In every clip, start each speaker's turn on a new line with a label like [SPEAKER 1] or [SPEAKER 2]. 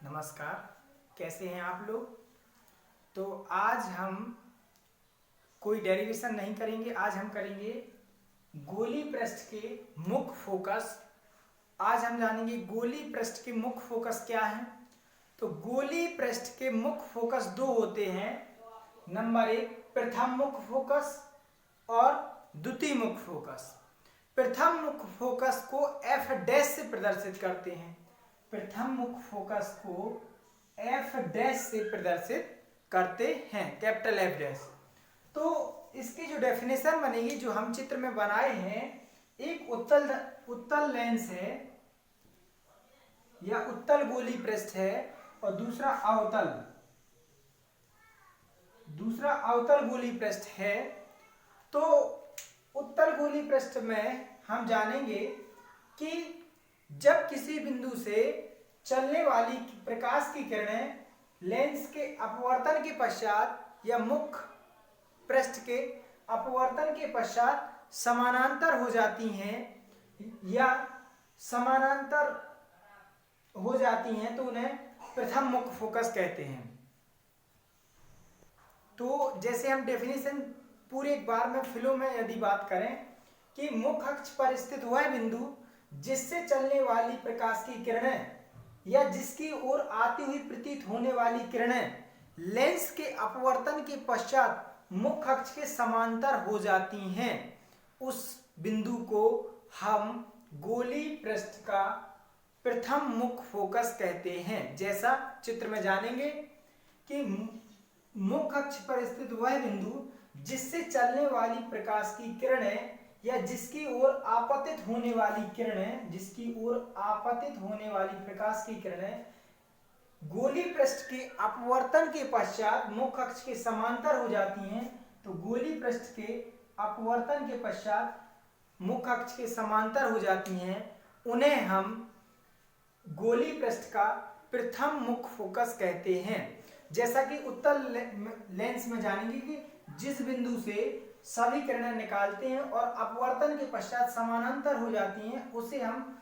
[SPEAKER 1] नमस्कार। कैसे हैं आप लोग। तो आज हम कोई डेरिवेशन नहीं करेंगे, आज हम करेंगे गोली पृष्ठ के मुख्य फोकस। आज हम जानेंगे गोली पृष्ठ के मुख्य फोकस क्या है। तो गोली पृष्ठ के मुख्य फोकस दो होते हैं। नंबर एक प्रथम मुख्य फोकस और द्वितीय मुख्य फोकस। प्रथम मुख्य फोकस को एफ डैश से प्रदर्शित करते हैं। प्रथम मुख्य फोकस को एफ डैश से प्रदर्शित करते हैं, कैपिटल एफ डैश। तो इसकी जो डेफिनेशन बनेगी, जो हम चित्र में बनाए हैं, एक उत्तल लेंस है या उत्तल गोली पृष्ठ है और दूसरा अवतल गोली पृष्ठ है। तो उत्तल गोली पृष्ठ में हम जानेंगे कि जब किसी बिंदु से चलने वाली प्रकाश की किरणें लेंस के अपवर्तन के पश्चात या मुख्य पृष्ठ के अपवर्तन के पश्चात समानांतर हो जाती हैं या समानांतर हो जाती हैं, तो उन्हें प्रथम मुख्य फोकस कहते हैं। तो जैसे हम डेफिनेशन पूरे एक बार में फ्लो में यदि बात करें कि मुख्य अक्ष पर स्थित वह बिंदु जिससे चलने वाली प्रकाश की किरणें या जिसकी ओर आती हुई प्रतीत होने वाली किरणें लेंस के अपवर्तन के पश्चात मुख्य अक्ष के समांतर हो जाती हैं, उस बिंदु को हम गोली पृष्ठ का प्रथम मुख्य फोकस कहते हैं। जैसा चित्र में जानेंगे कि मुख्य अक्ष पर स्थित वह बिंदु जिससे चलने वाली प्रकाश की किरणें या जिसकी ओर आपतित होने वाली प्रकाश की किरणें गोली पृष्ठ के अपवर्तन के पश्चात मुख्य अक्ष के समांतर हो जाती हैं। तो गोली पृष्ठ के अपवर्तन के पश्चात मुख्य अक्ष के समांतर हो जाती हैं, उन्हें हम गोली पृष्ठ का प्रथम मुख्य फोकस कहते हैं। जैसा कि उत्तल लेंस में जानेंगे कि जिस बिंदु से सभी किरणें निकालते हैं और अपवर्तन के पश्चात समानांतर हो जाती हैं, उसे हम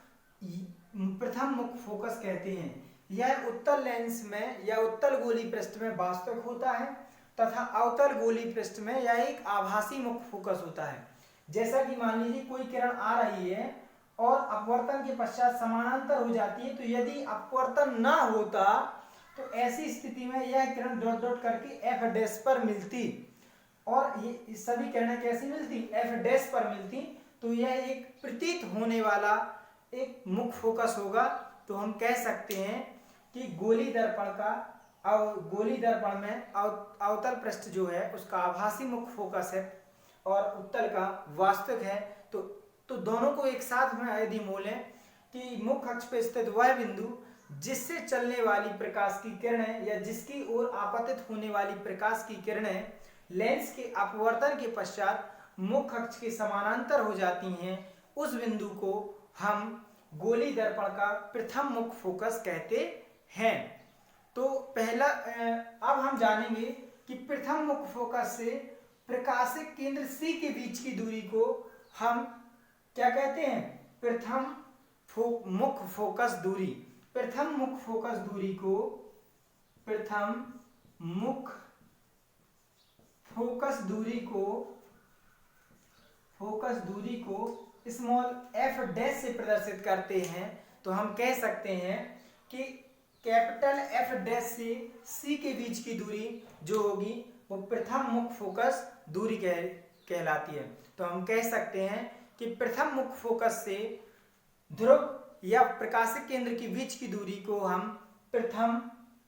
[SPEAKER 1] प्रथम मुख्य फोकस कहते हैं। यह उत्तल लेंस में या उत्तल गोली पृष्ठ में वास्तविक होता है तथा अवतल गोली पृष्ठ में यह एक आभासी मुख्य फोकस होता है। जैसा कि मान लीजिए कोई किरण आ रही है और अपवर्तन के पश्चात समानांतर हो जाती है, तो यदि अपवर्तन ना होता तो ऐसी स्थिति में यह किरण डॉट डॉट करके एफ डैश पर मिलती और ये सभी किरणें कैसी मिलती, एफ डैश पर मिलती। तो यह एक प्रतीत होने वाला एक मुख्य फोकस होगा। तो हम कह सकते हैं कि गोली दर्पण में अवतल पृष्ठ जो है उसका आभासी मुख्य फोकस है और उत्तल का वास्तविक है। तो दोनों को एक साथ में यदि बोलें कि मुख्य अक्ष पर स्थित वह बिंदु जिससे चलने वाली प्रकाश की किरणें या जिसकी ओर आपतित होने वाली प्रकाश की किरणें लेंस के अपवर्तन के पश्चात मुख्य अक्ष के समानांतर हो जाती हैं, उस बिंदु को हम गोली दर्पण का प्रथम मुख्य फोकस कहते हैं। तो पहला अब हम जानेंगे कि प्रथम मुख्य फोकस से प्रकाशिक केंद्र C के बीच की दूरी को हम क्या कहते हैं, प्रथम मुख्य फोकस दूरी। प्रथम मुख्य फोकस दूरी को स्मॉल एफ डैश से प्रदर्शित करते हैं। तो हम कह सकते हैं कि कैपिटल एफ डैश से सी के बीच की दूरी जो होगी वो प्रथम मुख्य फोकस दूरी कहलाती है। तो हम कह सकते हैं कि प्रथम मुख्य फोकस से ध्रुव या प्रकाशिक केंद्र के बीच की दूरी को हम प्रथम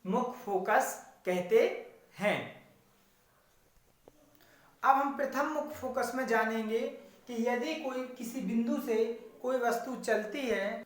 [SPEAKER 1] मुख्य फोकस कहते हैं। अब हम प्रथम मुख्य फोकस में जानेंगे कि यदि कोई किसी बिंदु से कोई वस्तु चलती है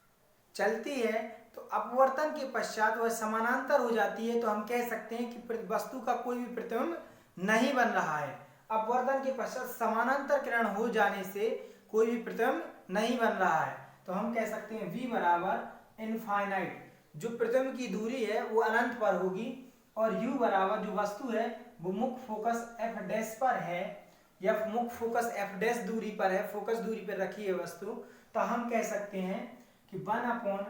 [SPEAKER 1] तो अपवर्तन के पश्चात वह समानांतर हो जाती है, तो हम कह सकते हैं कि वस्तु का कोई भी प्रतिबिंब नहीं बन रहा है। अपवर्तन के पश्चात समानांतर किरण हो जाने से कोई भी प्रतिबिंब नहीं बन रहा है। तो हम कह सकते हैं V बराबर इनफाइनाइट, जो प्रतिबिंब की दूरी है वो अनंत पर होगी, और U बराबर जो वस्तु है वो मुख्य फोकस एफ डैश पर है या मुख्य फोकस एफ डैश दूरी पर है, फोकस दूरी पर रखी है वस्तु। तो हम कह सकते हैं कि 1 अपॉन,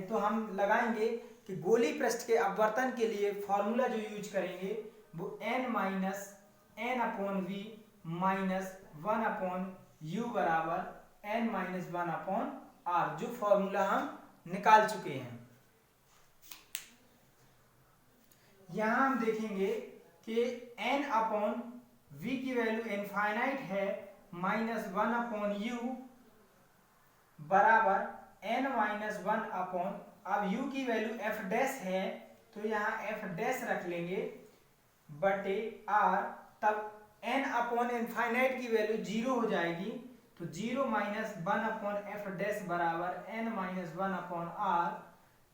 [SPEAKER 1] तो हम लगाएंगे कि गोली पृष्ठ के अपवर्तन के लिए फॉर्मूला जो यूज करेंगे वो n minus n upon V minus 1 upon U बराबर n माइनस 1 अपॉन आर, जो फॉर्मूला हम निकाल चुके हैं। यहां हम देखेंगे कि n अपॉन v की वैल्यू इनफाइनाइट है माइनस 1 अपॉन यू बराबर n माइनस 1 अपॉन, अब u की वैल्यू f डैश है तो यहाँ f डैश रख लेंगे बटे r, तब n अपॉन इनफाइनाइट की वैल्यू 0 हो जाएगी, तो 0 माइनस 1 अपॉन f डैश बराबर n माइनस 1 अपॉन r,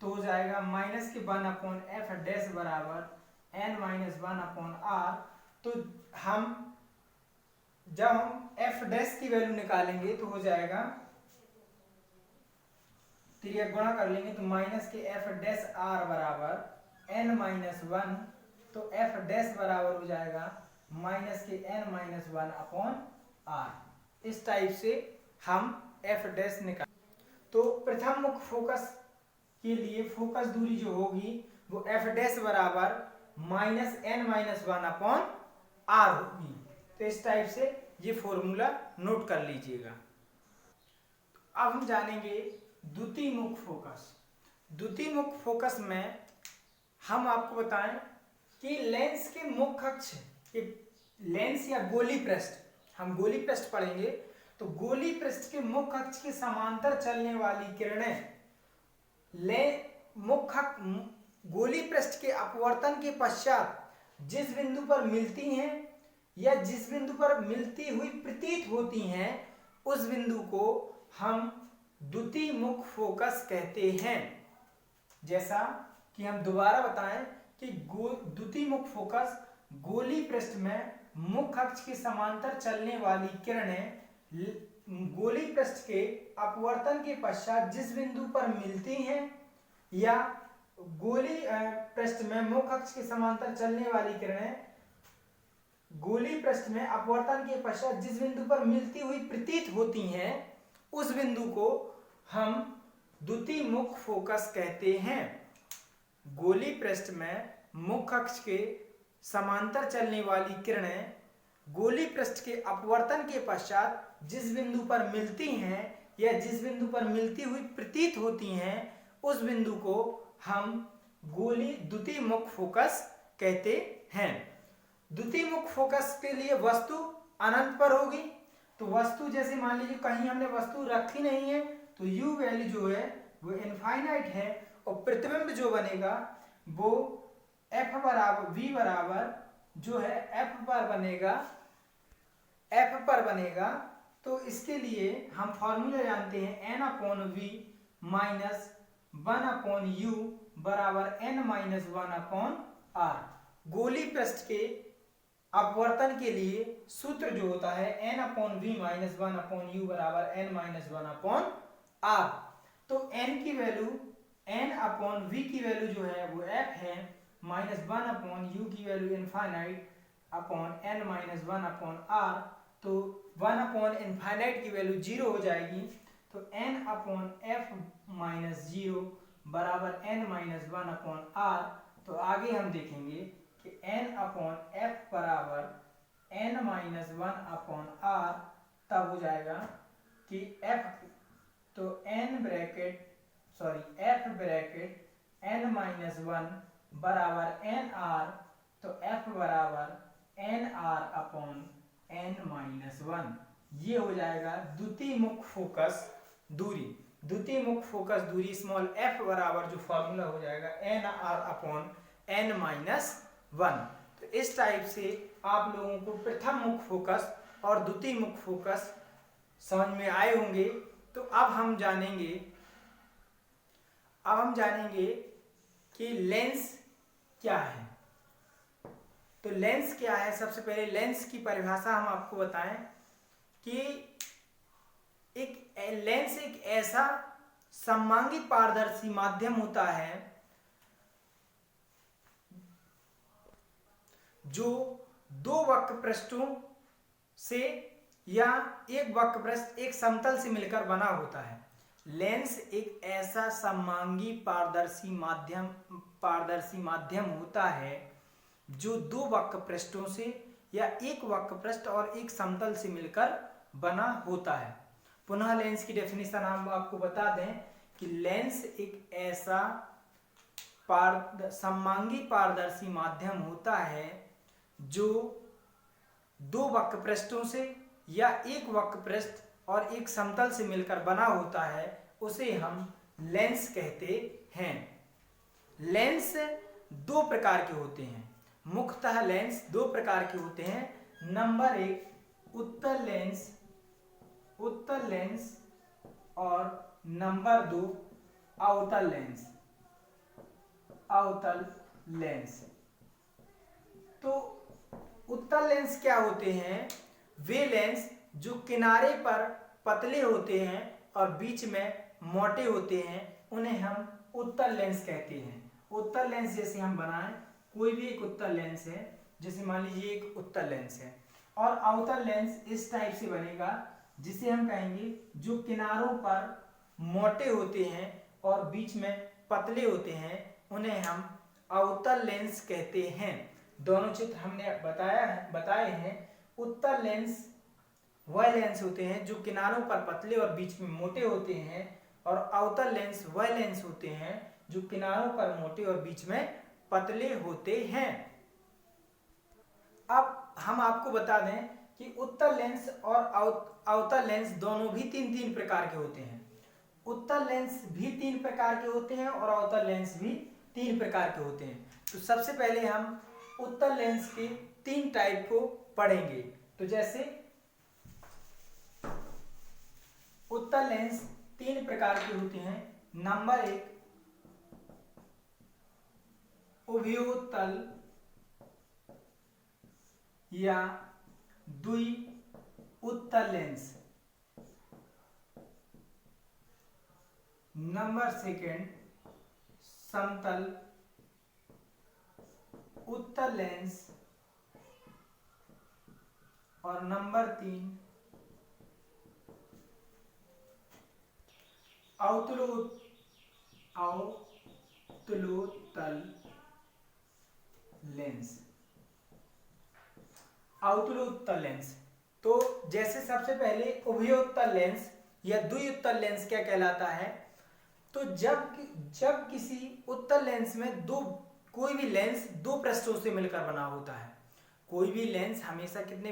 [SPEAKER 1] तो हो जाएगा माइनस के 1 अपॉन f डैश बराबर n माइनस 1 अपॉन r। तो हम जब हम f डैश की वैल्यू निकालेंगे तो हो जाएगा, त्रिज्या गुणा कर लेंगे तो माइनस के f डैश r बराबर n माइनस 1, तो f डैश बराबर हो जाएगा माइनस के n माइनस 1 अपॉन r। इस टाइप से हम f डैश निकाल, तो प्रथम मुख्य फोकस के लिए फोकस दूरी जो होगी वो f डैश बराबर minus n minus 1 upon r होगी। तो इस टाइप से ये फॉर्मूला नोट कर लीजिएगा। अब हम जानेंगे द्वितीय मुख्य फोकस। द्वितीय मुख्य फोकस में हम आपको बताएं कि लेंस के मुख्य अक्ष, लेंस या गोली पृष्ठ, हम गोली पृष्ठ पढ़ेंगे तो गोली पृष्ठ के मुख्य अक्ष के समांतर चलने वाली किरणें गोली पृष्ठ के अपवर्तन के पश्चात जिस बिंदु पर मिलती हैं या जिस बिंदु पर मिलती हुई प्रतीत होती हैं उस बिंदु को हम द्वितीय मुख्य फोकस कहते हैं। जैसा कि हम दोबारा बताएं कि द्वितीय मुख्य फोकस गोली पृष्ठ में मुख्य अक्ष के समांतर चलने वाली किरणें गोली पृष्ठ के अपवर्तन के पश्चात जिस बिंदु पर मिलती हैं या गोली पृष्ठ में मुख्य अक्ष के समांतर चलने वाली किरणें गोली पृष्ठ में अपवर्तन के पश्चात जिस बिंदु पर मिलती हुई प्रतीत होती हैं उस बिंदु को हम द्वितीय मुख्य फोकस कहते हैं। गोली पृष्ठ में मुख्य अक्ष के समांतर चलने वाली किरणें गोली पृष्ठ के अपवर्तन के पश्चात जिस बिंदु पर मिलती हैं या जिस बिंदु पर मिलती हुई प्रतीत होती हैं उस बिंदु को हम द्वितीय मुख्य फोकस कहते हैं। द्वितीय मुख्य फोकस के लिए वस्तु अनंत पर होगी, तो वस्तु जैसे मान लीजिए कहीं हमने वस्तु रखी नहीं है तो u वैल्यू जो है वो इनफाइनाइट है और प्रतिबिंब जो बनेगा वो f बराबर v बराबर जो है f पर बनेगा। तो इसके लिए हम फॉर्मूला जानते हैं n upon v minus 1 upon u बराबर n माइनस 1 अपॉन r। गोली पृष्ठ के अपवर्तन के लिए सूत्र जो होता है n upon v minus 1 upon u बराबर n माइनस 1 अपॉन r। तो n की वैल्यू, n अपॉन v की वैल्यू जो है वो f है, माइनस 1 अपॉन u की value infinite upon n minus 1 upon r। तो 1 अपॉन इनफाइनाइट की वैल्यू 0 हो जाएगी, तो n अपॉन f माइनस 0 बराबर n माइनस 1 अपॉन r। तो आगे हम देखेंगे कि n अपॉन f बराबर n माइनस 1 अपॉन r, तब हो जाएगा कि f, तो f ब्रैकेट n माइनस 1 बराबर n r, तो f बराबर n r upon n minus 1। ये हो जाएगा द्वितीय मुख्य फोकस दूरी। द्वितीय मुख्य फोकस दूरी स्मॉल f बराबर जो फॉर्मूला हो जाएगा n r upon n minus 1। तो इस टाइप से आप लोगों को प्रथम मुख्य फोकस और द्वितीय मुख्य फोकस समझ में आए होंगे। तो अब हम जानेंगे कि लेंस क्या है। तो लेंस क्या है, सबसे पहले लेंस की परिभाषा हम आपको बताएं कि लेंस एक ऐसा सममांगी पारदर्शी माध्यम होता है जो दो वक्र पृष्ठों से या एक वक्र पृष्ठ एक समतल से मिलकर बना होता है। लेंस एक ऐसा सममांगी पारदर्शी माध्यम होता है जो दो वक्र पृष्ठों से या एक वक्र पृष्ठ और एक समतल से मिलकर बना होता है। पुनः लेंस की डेफिनेशन हम आपको बता दें कि लेंस एक ऐसा सममांगी पारदर्शी माध्यम होता है जो दो वक्र पृष्ठों से या एक वक्र पृष्ठ और एक समतल से मिलकर बना होता है, उसे हम लेंस कहते हैं। लेंस दो प्रकार के होते हैं। मुख्यतः लेंस दो प्रकार के होते हैं। नंबर एक उत्तल लेंस और नंबर दो अवतल लेंस। तो उत्तल लेंस क्या होते हैं? वे लेंस जो किनारे पर पतले होते हैं और बीच में मोटे होते हैं, उन्हें हम उत्तल लेंस कहते हैं। उत्तल लेंस जैसे हम बनाएं, कोई भी एक उत्तल लेंस है, जैसे मान लीजिए एक उत्तल लेंस है, और अवतल लेंस इस टाइप से बनेगा जिसे हम कहेंगे जो किनारों पर मोटे होते हैं और बीच में पतले होते हैं, उन्हें हम अवतल लेंस कहते हैं। दोनों चित्र हमने बताए हैं। उत्तल लेंस वह लेंस होते हैं जो किनारों पर पतले और बीच में मोटे होते हैं, और अवतल लेंस वह लेंस होते हैं जो किनारों पर मोटे और बीच में पतले होते हैं। अब हम आपको बता दें कि उत्तल लेंस और अवतल लेंस दोनों भी तीन प्रकार के होते हैं। उत्तल लेंस भी 3 प्रकार के होते हैं और अवतल लेंस भी 3 प्रकार के होते हैं। तो सबसे पहले हम उत्तल लेंस के 3 टाइप को पढ़ेंगे। तो जैसे उत्तल लेंस 3 प्रकार के होते हैं। नंबर 1 उभयोत्तल या द्विउत्तल लेंस। नंबर 2 समतल उत्तल लेंस, और नंबर 3 अवतलोत्तल लेंस। अवतलोत्तल लेंस, तो जैसे सबसे पहले उभयोत्तल लेंस या द्विउत्तल लेंस क्या कहलाता है? तो जब किसी उत्तल लेंस में कोई भी लेंस दो पृष्ठों से मिलकर बना होता है। कोई भी लेंस हमेशा कितने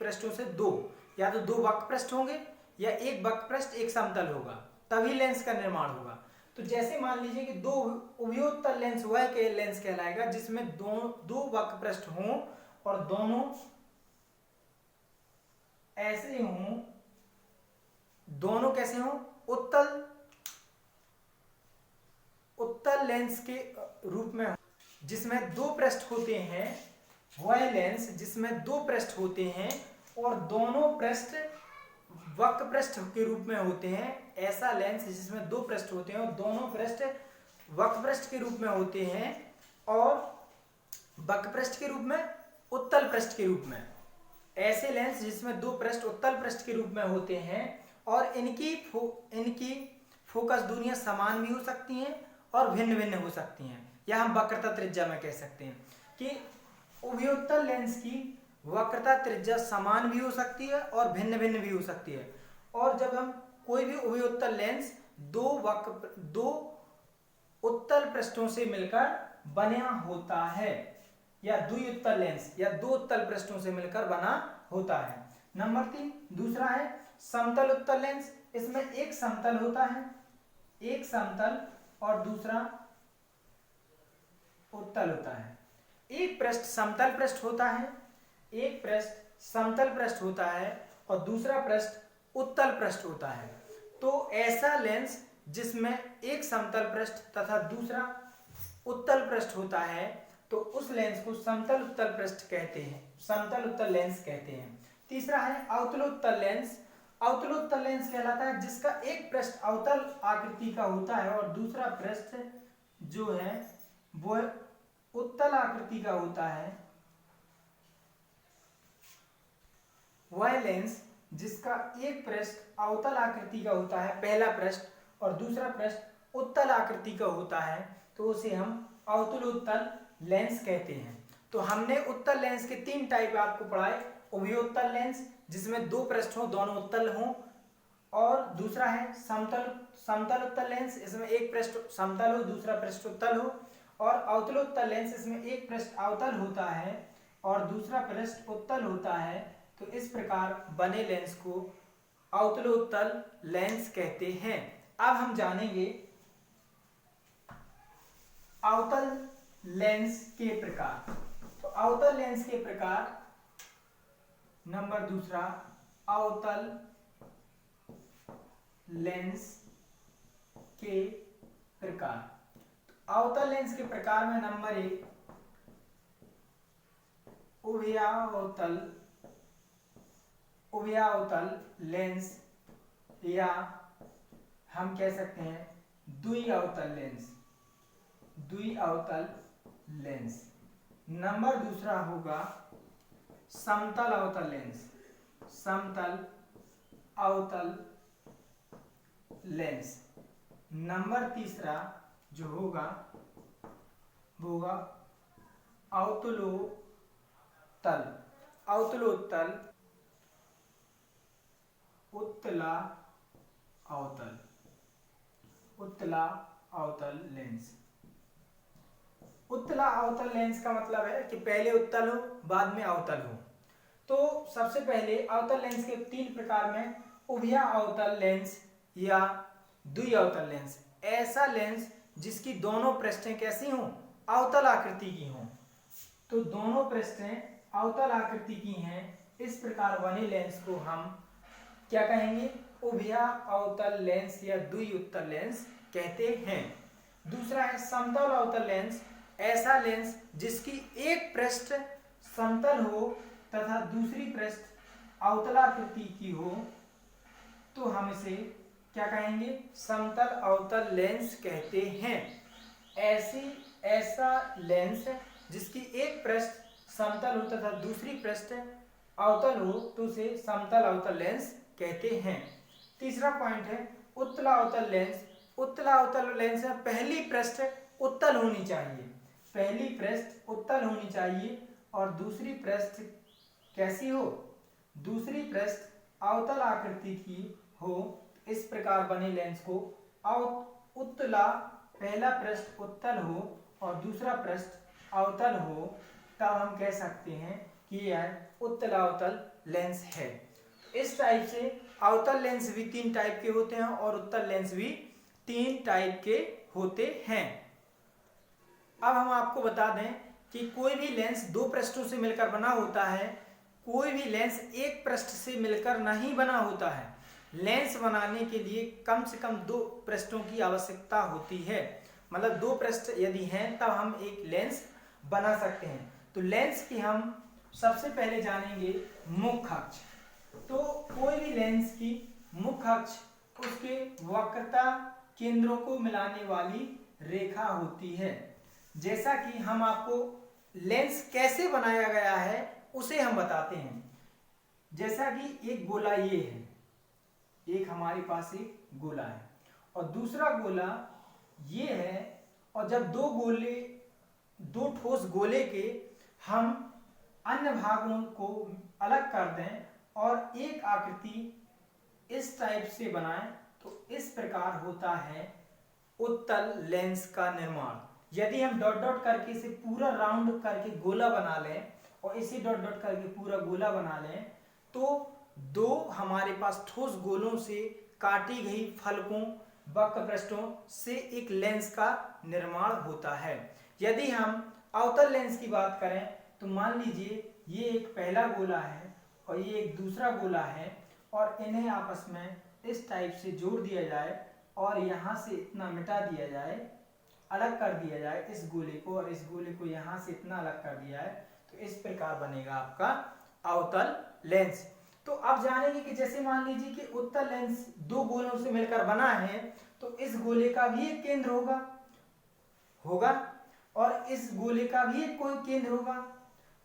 [SPEAKER 1] पृष्ठों से? 2, या तो 2 वक्र पृष्ठ होंगे या एक वक्र पृष्ठ एक समतल होगा, तभी लेंस का निर्माण होगा। तो जैसे मान लीजिए कि 2 उभयोत्तल लेंस वह लेंस कहलाएगा जिसमें दो वक्र पृष्ठ हों और दोनों ऐसे हों, दोनों कैसे हों? उत्तल लेंस के रूप में, जिसमें 2 पृष्ठ होते हैं। वह लेंस जिसमें 2 पृष्ठ होते हैं और दोनों पृष्ठ वक्र पृष्ठ के रूप में होते हैं। ऐसा लेंस जिसमें 2 पृष्ठ होते हैं और दोनों पृष्ठ वक्र पृष्ठ के रूप में होते हैं, और वक्र पृष्ठ के रूप में, उत्तल पृष्ठ के रूप में। ऐसे लेंस जिसमें 2 पृष्ठ उत्तल पृष्ठ के रूप में होते हैं और इनकी फोकस दूरियां समान भी हो सकती हैं और भिन्न भिन्न हो सकती हैं, या हम वक्रता त्रिज्या में कह सकते हैं कि उभयोत्तल लेंस की वक्रता त्रिज्या समान भी हो सकती है और भिन्न भिन्न भी हो सकती है। और जब हम कोई भी उभयोत्तल लेंस दो उत्तल पृष्ठों से मिलकर बना होता है, या द्विउत्तल लेंस या 2 उत्तल पृष्ठों से मिलकर बना होता है। नंबर 3 दूसरा है समतल उत्तल लेंस। इसमें एक समतल होता है, एक समतल, और दूसरा उत्तल होता है। एक पृष्ठ समतल पृष्ठ होता है, एक पृष्ठ समतल पृष्ठ होता है और दूसरा पृष्ठ उत्तल पृष्ठ होता है। तो ऐसा लेंस जिसमें एक समतल पृष्ठ तथा दूसरा उत्तल पृष्ठ होता है, तो उस लेंस को समतल उत्तल पृष्ठ कहते हैं, समतल उत्तल लेंस कहते हैं। तीसरा है अवतलोत्तल लेंस। अवतलोत्तल लेंस कहलाता है जिसका एक पृष्ठ अवतल आकृति का होता है और दूसरा पृष्ठ जो है वो उत्तल आकृति का होता है। वह लेंस जिसका एक पृष्ठ अवतल आकृति का होता है, पहला पृष्ठ, और दूसरा पृष्ठ उत्तल आकृति का होता है तो उसे हम अवतलोत्तल लेंस कहते हैं। तो हमने उत्तल लेंस के 3 टाइप आपको पढ़ाए। उभयोत्तल लेंस जिसमें 2 पृष्ठ हो, दोनों उत्तल हों, और दूसरा है समतल उत्तल लेंस, इसमें एक पृष्ठ समतल हो, दूसरा पृष्ठ उत्तल हो, और अवतलोत्तल लेंस इसमें एक पृष्ठ अवतल होता है और दूसरा पृष्ठ उत्तल होता है। तो इस प्रकार बने लेंस को अवतलोत्तल लेंस कहते हैं। अब हम जानेंगे अवतल लेंस के प्रकार। तो अवतल लेंस के प्रकार नंबर दूसरा, अवतल लेंस के प्रकार। अवतल लेंस के प्रकार में नंबर 1 उभयावतल लेंस, या हम कह सकते हैं द्विअवतल लेंस। नंबर दूसरा होगा समतल अवतल लेंस। नंबर तीसरा जो होगा उत्तला अवतल लेंस। उत्तला अवतल लेंस का मतलब है कि पहले उत्तल हो बाद में अवतल हो। तो सबसे पहले अवतल लेंस के 3 प्रकार में उभया अवतल लेंस या द्विअवतल लेंस। ऐसा लेंस जिसकी दोनों पृष्ठें कैसी हों, अवतल आकृति की हों। तो दोनों पृष्ठें अवतल आकृति की हैं, इस प्रकार बने लेंस को हम क्या कहेंगे, उभया अवतल लेंस या द्विउत्तल लेंस कहते हैं। दूसरा है समतल अवतल लेंस। ऐसा लेंस जिसकी एक पृष्ठ समतल हो तथा दूसरी पृष्ठ अवतलाकृति की हो, तो हम इसे क्या कहेंगे, समतल अवतल लेंस कहते हैं। ऐसा लेंस जिसकी एक पृष्ठ समतल हो तथा दूसरी पृष्ठ अवतल हो तो उसे समतल अवतल लेंस कहते हैं। तीसरा पॉइंट है उत्तला अवतल लेंस। उत्तला अवतल लेंस में पहली पृष्ठ उत्तल होनी चाहिए और दूसरी पृष्ठ कैसी हो, दूसरी पृष्ठ अवतल आकृति की हो। इस प्रकार बने लेंस को उत्तला, पहला पृष्ठ उत्तल हो और दूसरा पृष्ठ अवतल हो, तब हम कह सकते हैं कि यह उत्तला अवतल लेंस है। इस टाइप से अवतल लेंस भी 3 टाइप के होते हैं और उत्तल लेंस भी 3 टाइप के होते हैं। अब हम आपको बता दें कि कोई भी लेंस 2 पृष्ठों से मिलकर बना होता है, कोई भी लेंस एक पृष्ठ से मिलकर नहीं बना होता है। लेंस बनाने के लिए कम से कम 2 पृष्ठों की आवश्यकता होती है, मतलब 2 पृष्ठ यदि हैं तब हम एक लेंस बना सकते हैं। तो लेंस की हम सबसे पहले जानेंगे मुख्य अक्ष। तो कोई भी लेंस की मुख्य अक्ष उसके वक्रता केंद्रों को मिलाने वाली रेखा होती है। जैसा कि हम आपको लेंस कैसे बनाया गया है उसे हम बताते हैं। जैसा कि एक गोला ये है, एक हमारे पास एक गोला है और दूसरा गोला ये है, और जब दो ठोस गोले के हम अन्य भागों को अलग कर दें और एक आकृति इस टाइप से बनाएं तो इस प्रकार होता है उत्तल लेंस का निर्माण। यदि हम डॉट डॉट करके इसे पूरा राउंड करके गोला बना लें और इसे डॉट डॉट करके पूरा गोला बना लें तो 2 हमारे पास ठोस गोलों से काटी गई फलकों वक्र पृष्ठों से एक लेंस का निर्माण होता है। यदि हम अवतल लेंस की बात करें तो मान लीजिए ये एक पहला गोला है और ये एक दूसरा गोला है और इन्हें आपस में इस टाइप से जोड़ दिया जाए और यहाँ से इतना मिटा दिया जाए, अलग कर दिया जाए इस गोले को, और इस गोले को यहाँ से इतना अलग कर दिया है, तो इस प्रकार बनेगा आपका अवतल लेंस। तो अब जानेंगे कि जैसे मान लीजिए कि उत्तल लेंस 2 गोलों से मिलकर बना है तो इस गोले का भी एक केंद्र होगा और इस गोले का भी एक कोई केंद्र होगा।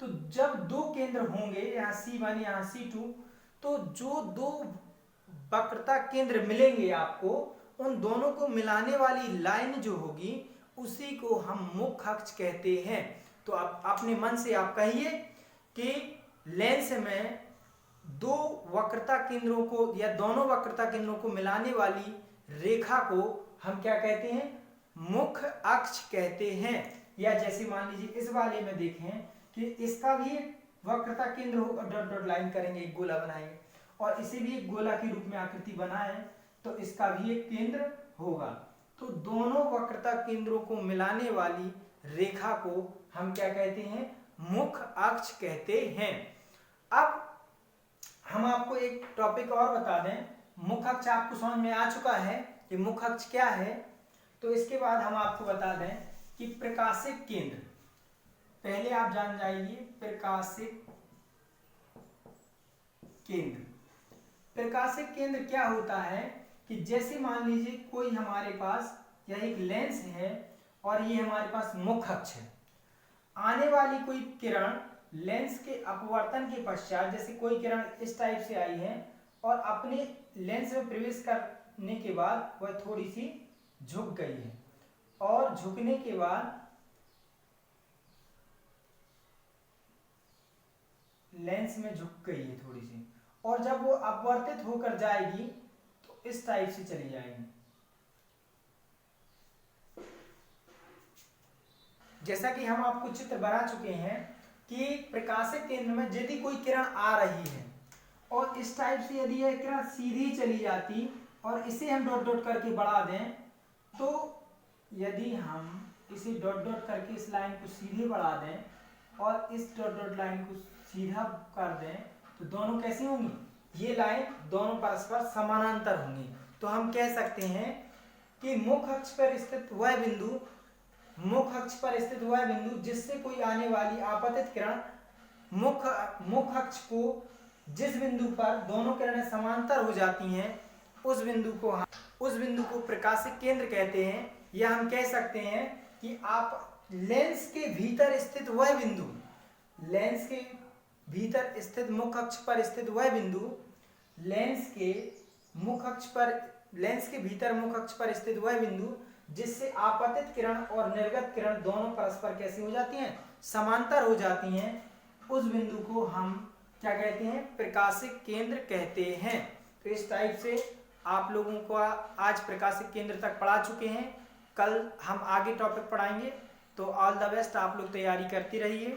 [SPEAKER 1] तो जब 2 केंद्र होंगे, यहाँ C1 यहाँ C2, तो जो 2 वक्रता केंद्र मिलेंगे आपको उन दोनों को मिलाने वाली लाइन जो होगी उसी को हम मुख्य अक्ष कहते हैं। तो आप अपने मन से आप कहिए कि लेंस में दो वक्रता केंद्रों को या दोनों वक्रता केंद्रों को मिलाने वाली रेखा को हम क्या कहते हैं? मुख्य अक्ष कहते हैं। या जैसे मान लीजिए इस वाले में देखें कि इसका भी एक वक्रता केंद्र होगा, डॉट डॉट लाइन करेंगे, एक गोला बनाएंगे और इसे भी एक गोला के रूप में आकृति बनाए तो इसका भी एक केंद्र होगा। तो दोनों वक्रता केंद्रों को मिलाने वाली रेखा को हम क्या कहते हैं? मुख्य अक्ष कहते हैं। अब हम आपको एक टॉपिक और बता दें। मुख्य अक्ष आपको समझ में आ चुका है कि मुख्य अक्ष क्या है, तो इसके बाद हम आपको बता दें कि प्रकाशिक केंद्र, पहले आप जान जाइए प्रकाशिक केंद्र। प्रकाशिक केंद्र क्या होता है कि जैसे मान लीजिए कोई हमारे पास यह एक लेंस है और ये हमारे पास मुख्य अक्ष है। आने वाली कोई किरण लेंस के अपवर्तन के पश्चात, जैसे कोई किरण इस टाइप से आई है और अपने लेंस में प्रवेश करने के बाद वह थोड़ी सी झुक गई है और झुकने के बाद लेंस में झुक गई है थोड़ी सी, और जब वो अपवर्तित होकर जाएगी तो इस टाइप से चली जाएगी। जैसा कि हम आपको चित्र बना चुके हैं कि प्रकाशिक केंद्र में यदि कोई किरण आ रही है और इस टाइप से यदि यह किरण सीधी चली जाती और इसे हम डॉट डॉट करके बढ़ा दें, तो यदि हम इसे डॉट डॉट करके इस लाइन को सीधे बढ़ा दें और इस डॉट डॉट लाइन को सीधा कर दें तो दोनों कैसी होंगी? ये लाइन दोनों परस्पर समानांतर होंगी। तो हम कह सकते हैं कि मुख्य अक्ष पर स्थित वह बिंदु, मुख्य अक्ष पर स्थित वह बिंदु जिससे कोई आने वाली आपतित किरण मुख्य अक्ष को जिस बिंदु पर दोनों किरणें समांतर हो जाती हैं उस बिंदु को प्रकाशिक केंद्र कहते हैं। या हम कह सकते हैं कि आप लेंस के भीतर स्थित वह बिंदु, लेंस के भीतर स्थित मुख्य अक्ष पर स्थित वह बिंदु, लेंस के भीतर मुख्य अक्ष पर स्थित वह बिंदु जिससे आपतित किरण और निर्गत किरण दोनों परस्पर कैसी हो जाती हैं? समांतर हो जाती हैं। उस बिंदु को हम क्या कहते हैं? प्रकाशिक केंद्र कहते हैं। तो इस टाइप से आप लोगों को आज प्रकाशिक केंद्र तक पढ़ा चुके हैं। कल हम आगे टॉपिक पढ़ाएंगे। तो ऑल द बेस्ट, आप लोग तैयारी करती रहिए।